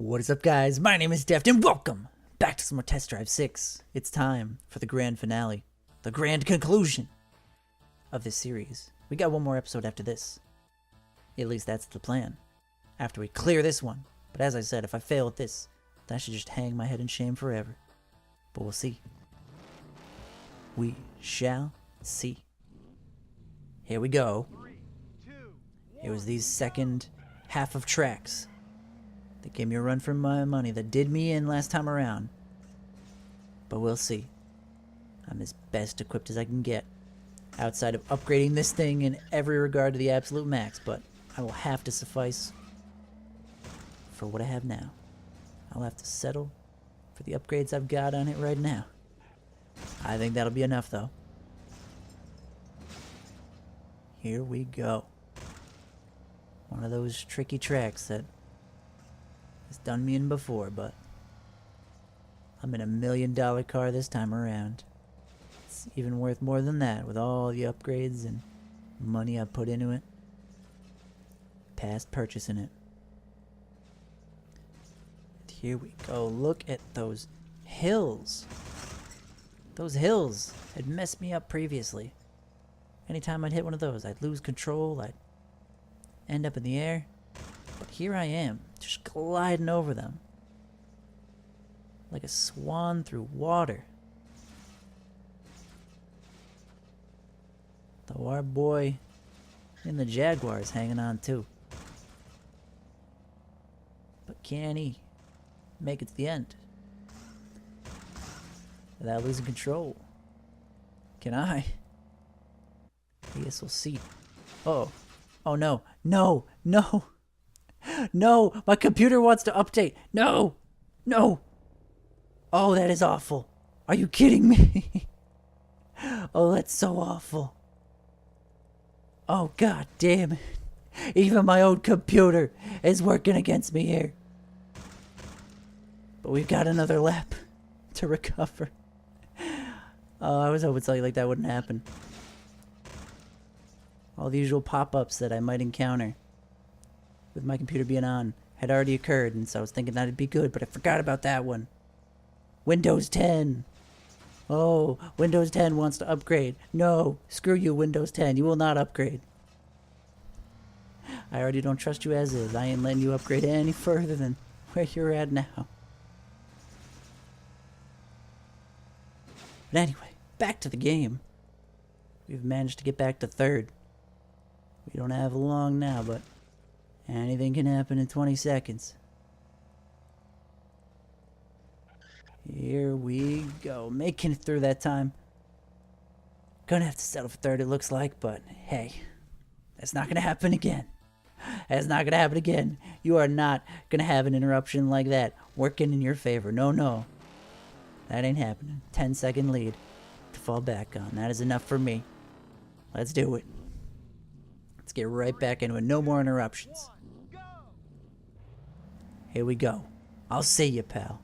What is up, guys? My name is Deft, and welcome back to some more Test Drive 6. It's time for the grand finale, the grand conclusion of this series. We got one more episode after this. At least that's the plan, after we clear this one. But as I said, if I fail at this, then I should just hang my head in shame forever. But we'll see. We shall see. Here we go. It was these second half of tracks that gave me a run for my money, that did me in last time around. But we'll see. I'm as best equipped as I can get, outside of upgrading this thing in every regard to the absolute max, but I will have to suffice for what I have now. I'll have to settle for the upgrades I've got on it right now. I think that'll be enough, though. Here we go. One of those tricky tracks that has done me in before, but I'm in a $1 million car this time around. It's even worth more than that with all the upgrades and money I put into it. Past purchasing it. And here we go. Look at those hills. Those hills had messed me up previously. Anytime I'd hit one of those, I'd lose control, I'd end up in the air. But here I am, just gliding over them. Like a swan through water. Though our boy in the Jaguar is hanging on too. But can he make it to the end without losing control? Can I? I guess we'll see. Oh. Oh no. No. No. No. My computer wants to update. No. No. Oh, that is awful. Are you kidding me? Oh, that's so awful. Oh, god damn it. Even my own computer is working against me here. But we've got another lap to recover. Oh, I was hoping something like that wouldn't happen. All the usual pop-ups that I might encounter with my computer being on had already occurred, and so I was thinking that'd be good, but I forgot about that one. Windows 10. Oh, Windows 10 wants to upgrade. No, screw you, Windows 10. You will not upgrade. I already don't trust you as is. I ain't letting you upgrade any further than where you're at now. But anyway, back to the game. We've managed to get back to third. We don't have long now, but anything can happen in 20 seconds. Here we go. Making it through that time. Gonna have to settle for third, it looks like, but hey, that's not gonna happen again. That's not gonna happen again. You are not gonna have an interruption like that working in your favor. No, no. That ain't happening. 10-second lead to fall back on. That is enough for me. Let's do it. Let's get right back into it. No more interruptions. Here we go. I'll see you, pal.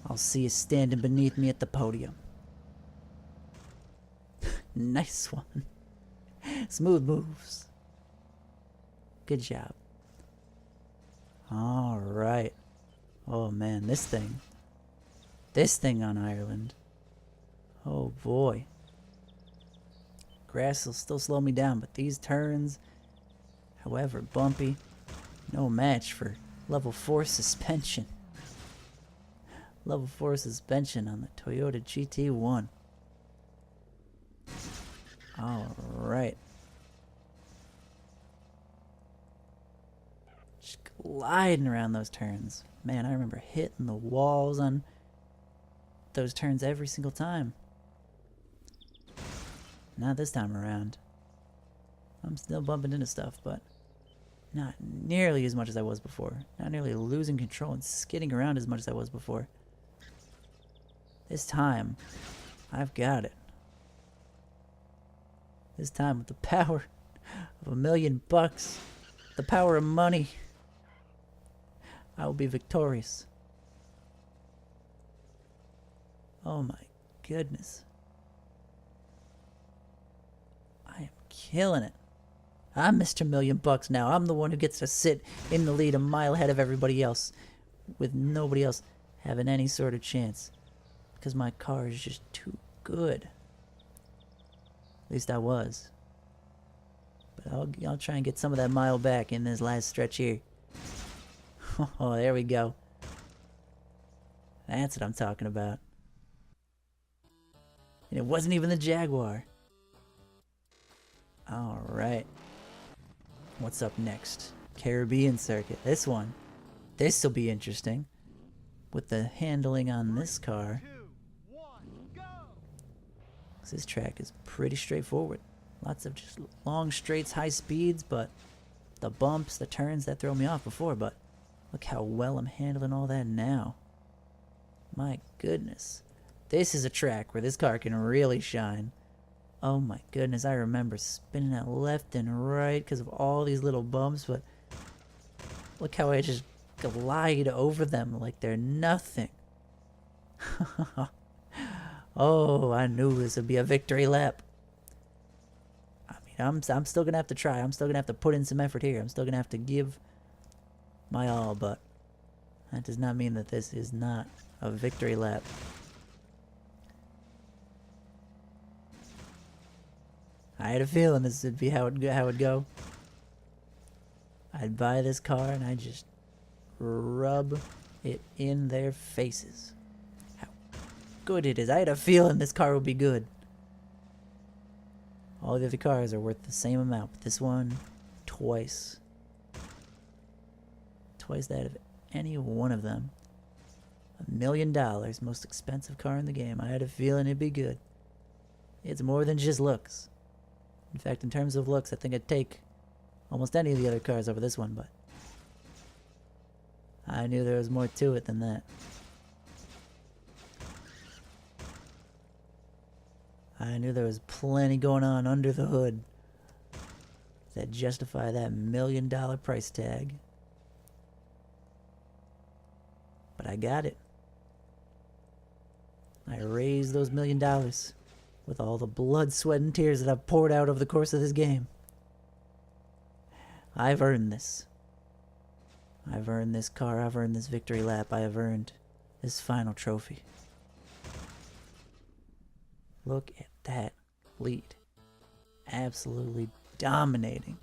I'll see you standing beneath me at the podium. Nice one. Smooth moves. Good job. Alright. Oh man, this thing. This thing on Ireland. Oh boy. Grass will still slow me down, but these turns, however bumpy, no match for level 4 suspension. Level 4 suspension on the Toyota GT1. Alright. Just gliding around those turns. Man, I remember hitting the walls on those turns every single time. Not this time around. I'm still bumping into stuff, but not nearly as much as I was before. Not nearly losing control and skidding around as much as I was before. This time, I've got it. This time with the power of $1 million, the power of money, I will be victorious. Oh my goodness. I am killing it. I'm Mr. Million Bucks now. I'm the one who gets to sit in the lead a mile ahead of everybody else, with nobody else having any sort of chance. Because my car is just too good. At least I was. But I'll try and get some of that mile back in this last stretch here. Oh, there we go. That's what I'm talking about. And it wasn't even the Jaguar. Alright. What's up next? Caribbean Circuit. This one. This'll be interesting. With the handling on this car. This track is pretty straightforward. Lots of just long straights, high speeds, but the bumps, the turns, that throw me off before, but look how well I'm handling all that now. My goodness. This is a track where this car can really shine. Oh my goodness, I remember spinning that left and right because of all these little bumps, but look how I just glide over them like they're nothing. Oh, I knew this would be a victory lap. I mean, I'm still gonna have to try. I'm still gonna have to put in some effort here. I'm still gonna have to give my all, but that does not mean that this is not a victory lap. I had a feeling this would be how it'd go. I'd buy this car and I'd just rub it in their faces. How good it is. I had a feeling this car would be good. All the other cars are worth the same amount, but this one, twice. Twice that of any one of them. $1 million, most expensive car in the game. I had a feeling it'd be good. It's more than just looks. In fact, in terms of looks, I think I'd take almost any of the other cars over this one, but I knew there was more to it than that. I knew there was plenty going on under the hood that justify that $1 million price tag. But I got it. I raised those $1 million with all the blood, sweat, and tears that I've poured out over the course of this game. I've earned this. I've earned this car. I've earned this victory lap. I have earned this final trophy. Look at that lead. Absolutely dominating.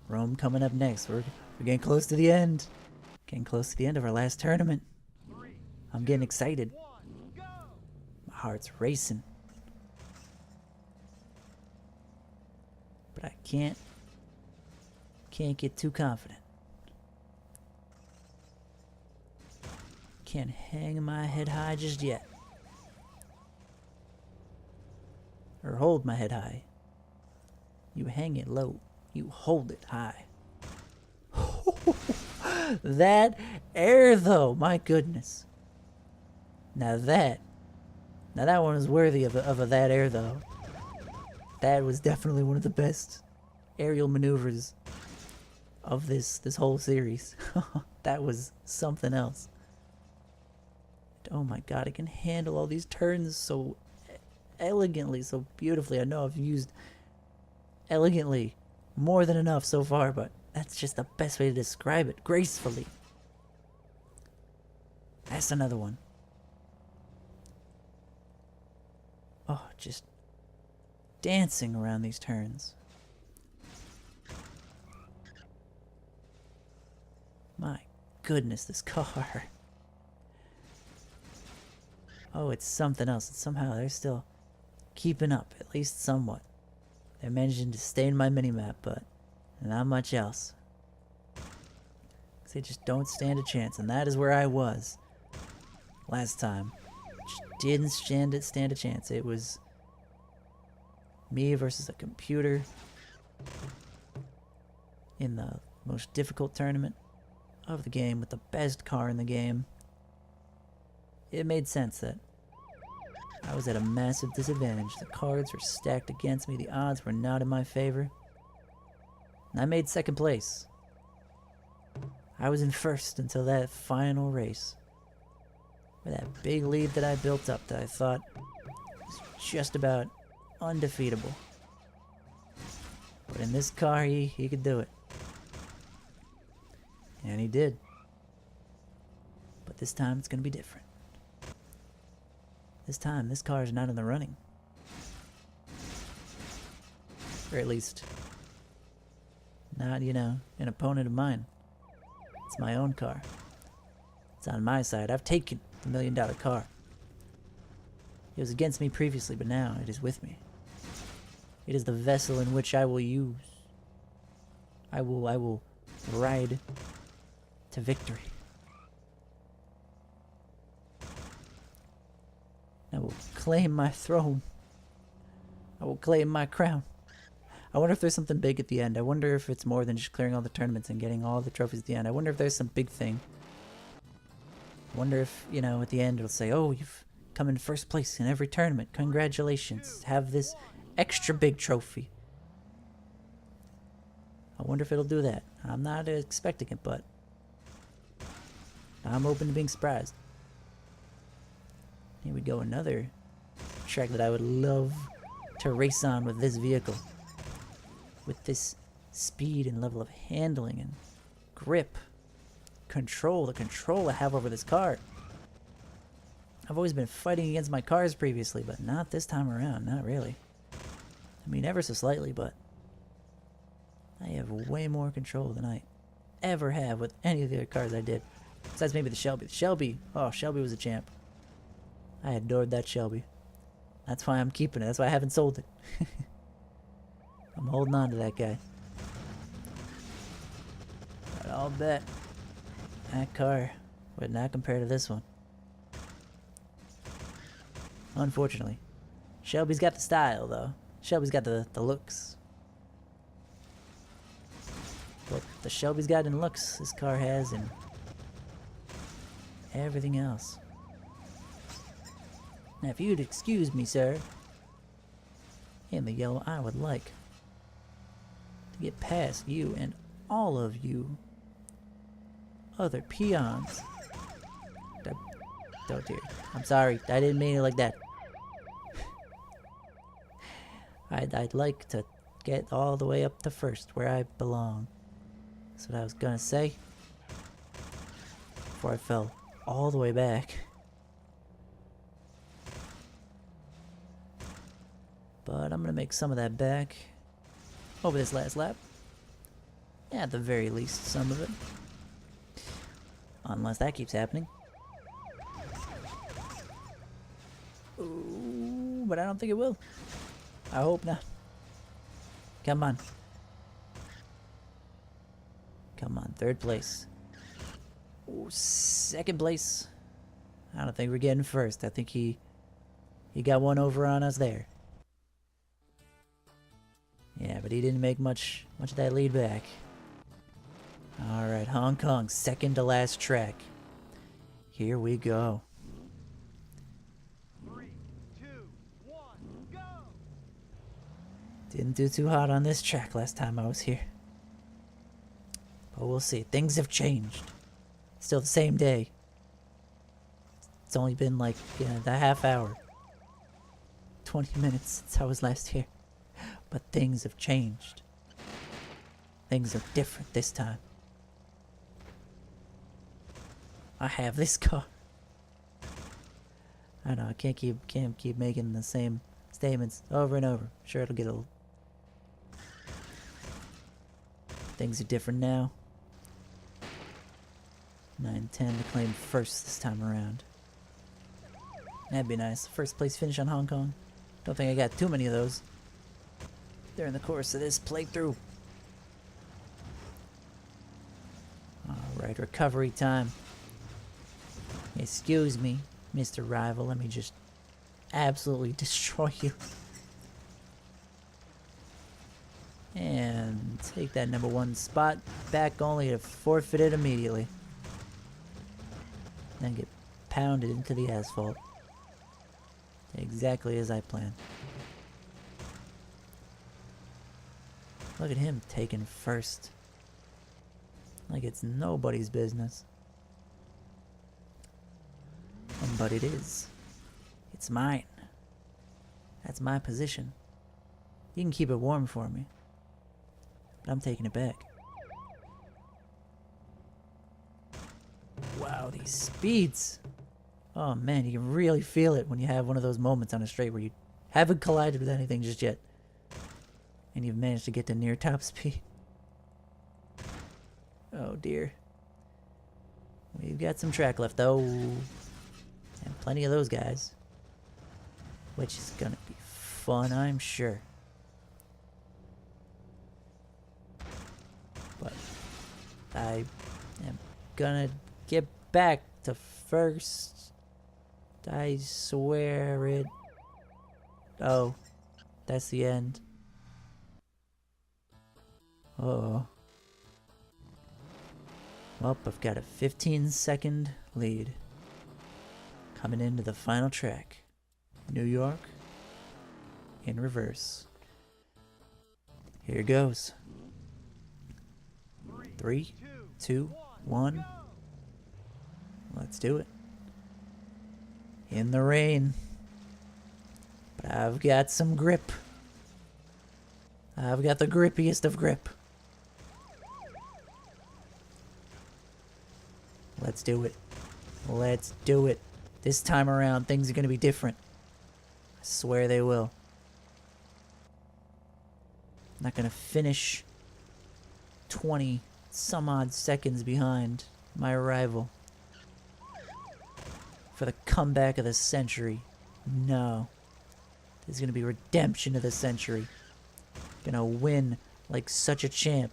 Rome coming up next. We're getting close to the end. Getting close to the end of our last tournament. I'm getting excited. My heart's racing. But I can't get too confident. Can't hang my head high just yet. Or hold my head high. You hang it low. You hold it high. That air though, my goodness. Now that one is worthy of a that air though. That was definitely one of the best aerial maneuvers of this whole series. That was something else. Oh my god, it can handle all these turns so elegantly, so beautifully. I know I've used elegantly more than enough so far, but that's just the best way to describe it. Gracefully. That's another one. Oh, just dancing around these turns. My goodness, this car. Oh, it's something else. It's somehow they're still keeping up, at least somewhat. They're managing to stay in my minimap, but not much else. 'Cause they just don't stand a chance, and that is where I was last time. Just didn't stand a chance. It was me versus a computer in the most difficult tournament of the game with the best car in the game. It made sense that I was at a massive disadvantage. The cards were stacked against me. The odds were not in my favor. And I made second place. I was in first until that final race. With that big lead that I built up that I thought was just about undefeatable. But in this car, he could do it. And he did. But this time it's gonna be different. This time, this car is not in the running. Or at least, not, you know, an opponent of mine. It's my own car. It's on my side. I've taken the $1 million car. It was against me previously, but now it is with me. It is the vessel in which I will use. I will ride to victory. I will claim my throne. I will claim my crown. I wonder if there's something big at the end. I wonder if it's more than just clearing all the tournaments and getting all the trophies at the end. I wonder if there's some big thing. I wonder if, you know, at the end it'll say, oh, you've come in first place in every tournament. Congratulations. Have this extra big trophy. I wonder if it'll do that. I'm not expecting it, but I'm open to being surprised. Here we go, another track that I would love to race on with this vehicle. With this speed and level of handling and grip, control, the control I have over this car. I've always been fighting against my cars previously, but not this time around, not really. I mean, ever so slightly, but I have way more control than I ever have with any of the other cars I did. Besides maybe the Shelby. The Shelby, oh, Shelby was a champ. I adored that Shelby. That's why I'm keeping it. That's why I haven't sold it. I'm holding on to that guy. But I'll bet that car would not compare to this one. Unfortunately. Shelby's got the style, though. Shelby's got the looks. But the Shelby's got in looks, this car has in everything else. Now, if you'd excuse me, sir, in the yellow, I would like to get past you and all of you other peons. Don't dear. I'm sorry. I didn't mean it like that. I'd like to get all the way up to first, where I belong. That's what I was gonna say. Before I fell all the way back. But I'm gonna make some of that back over this last lap. Yeah, at the very least, some of it. Unless that keeps happening. Ooh, but I don't think it will. I hope not. Come on. Come on, third place. Ooh, second place. I don't think we're getting first. I think he got one over on us there. Yeah, but he didn't make much of that lead back. Alright, Hong Kong, second to last track. Here we go. 3, 2, 1, go! Didn't do too hot on this track last time I was here. But we'll see. Things have changed. Still the same day. It's only been like, the half hour. 20 minutes since I was last here. But things have changed. Things are different this time. I have this car. I know, I can't keep making the same statements over and over. Sure, it'll get old. Things are different now. And I intend to claim first this time around. That'd be nice. First place finish on Hong Kong. Don't think I got too many of those during the course of this playthrough. Alright, recovery time. Excuse me, Mr. Rival. Let me just absolutely destroy you. And take that number 1 spot back, only to forfeit it immediately. Then get pounded into the asphalt. Exactly as I planned. Look at him taking first. Like it's nobody's business. But it is. It's mine. That's my position. You can keep it warm for me. but I'm taking it back. Wow, these speeds. Oh man, you can really feel it when you have one of those moments on a straight where you haven't collided with anything just yet. And you've managed to get to near top speed. Oh dear. We've got some track left though. And plenty of those guys. Which is gonna be fun, I'm sure. But I am gonna get back to first. I swear it. Oh, that's the end. Uh-oh. Well, I've got a 15-second lead. Coming into the final track. New York in reverse. Here goes. 3, 2, 1. Let's do it. In the rain. But I've got some grip. I've got the grippiest of grip. Let's do it. Let's do it. This time around, things are going to be different. I swear they will. I'm not going to finish 20 some odd seconds behind my rival for the comeback of the century. No. This is going to be redemption of the century. Gonna win like such a champ.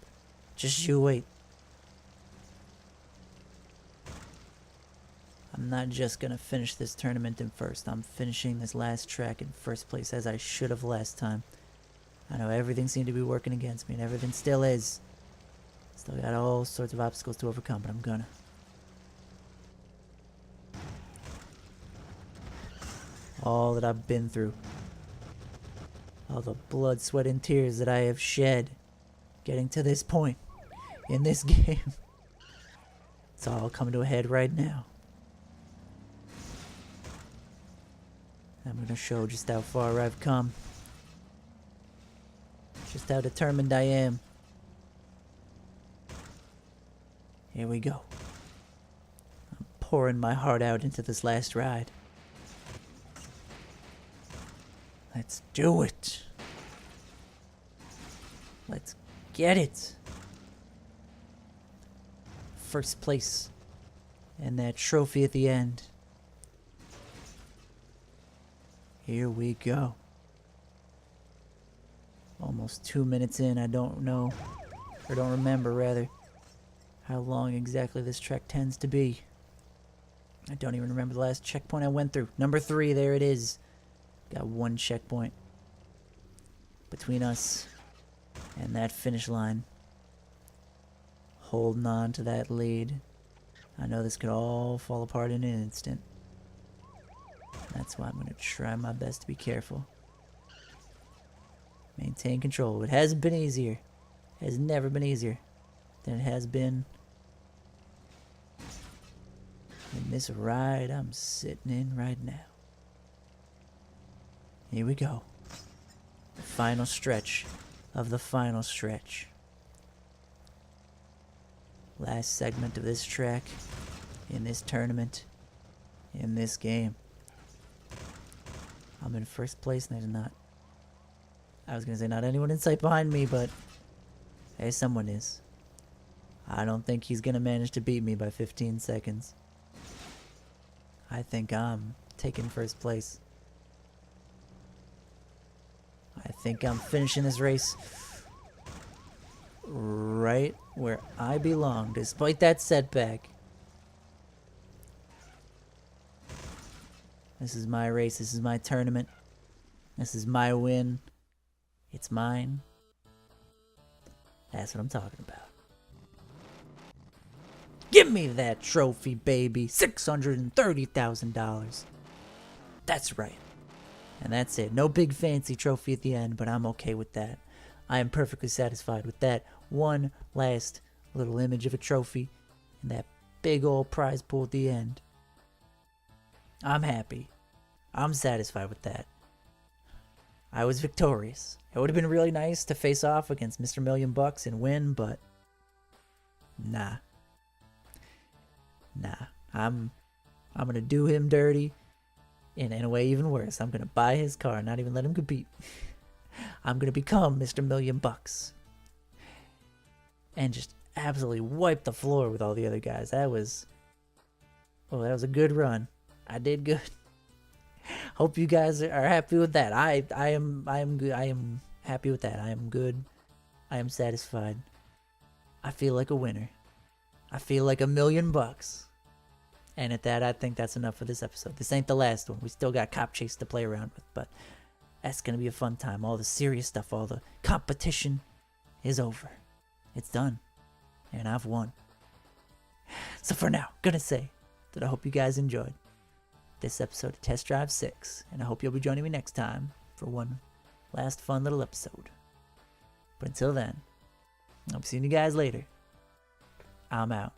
Just you wait. I'm not just gonna finish this tournament in first. I'm finishing this last track in first place as I should have last time. I know everything seemed to be working against me, and everything still is. Still got all sorts of obstacles to overcome, but I'm gonna. All that I've been through. All the blood, sweat, and tears that I have shed getting to this point in this game. It's all coming to a head right now. I'm going to show just how far I've come. Just how determined I am. Here we go. I'm pouring my heart out into this last ride. Let's do it. Let's get it. First place. And that trophy at the end. Here we go. Almost 2 minutes in. I don't know, or don't remember rather, how long exactly this trek tends to be. I don't even remember the last checkpoint I went through. Number 3, there it is. Got one checkpoint between us and that finish line. Holding on to that lead. I know this could all fall apart in an instant. That's why I'm going to try my best to be careful. Maintain control. It hasn't been easier. It has never been easier than it has been in this ride I'm sitting in right now. Here we go. The final stretch of the final stretch. Last segment of this track, in this tournament, in this game. I'm in first place and there's not... I was going to say not anyone in sight behind me, but... Hey, someone is. I don't think he's going to manage to beat me by 15 seconds. I think I'm taking first place. I think I'm finishing this race right where I belong, despite that setback. This is my race. This is my tournament. This is my win. It's mine. That's what I'm talking about. Give me that trophy, baby. $630,000. That's right. And that's it. No big fancy trophy at the end, but I'm okay with that. I am perfectly satisfied with that. One last little image of a trophy and that big old prize pool at the end. I'm happy. I'm satisfied with that. I was victorious. It would have been really nice to face off against Mr. Million Bucks and win, but nah. I'm gonna do him dirty, and in a way even worse, I'm gonna buy his car, not even let him compete. I'm gonna become Mr. Million Bucks, and just absolutely wipe the floor with all the other guys. That was a good run. I did good. Hope you guys are happy with that. I am good. I am happy with that. I am good. I am satisfied. I feel like a winner. I feel like $1 million. And at that, I think that's enough for this episode. This ain't the last one. We still got Cop Chase to play around with, but that's gonna be a fun time. All the serious stuff, all the competition is over. It's done. And I've won. So for now, gonna say that I hope you guys enjoyed this episode of Test Drive 6, and I hope you'll be joining me next time for one last fun little episode. But until then, I'll be seeing you guys later. I'm out.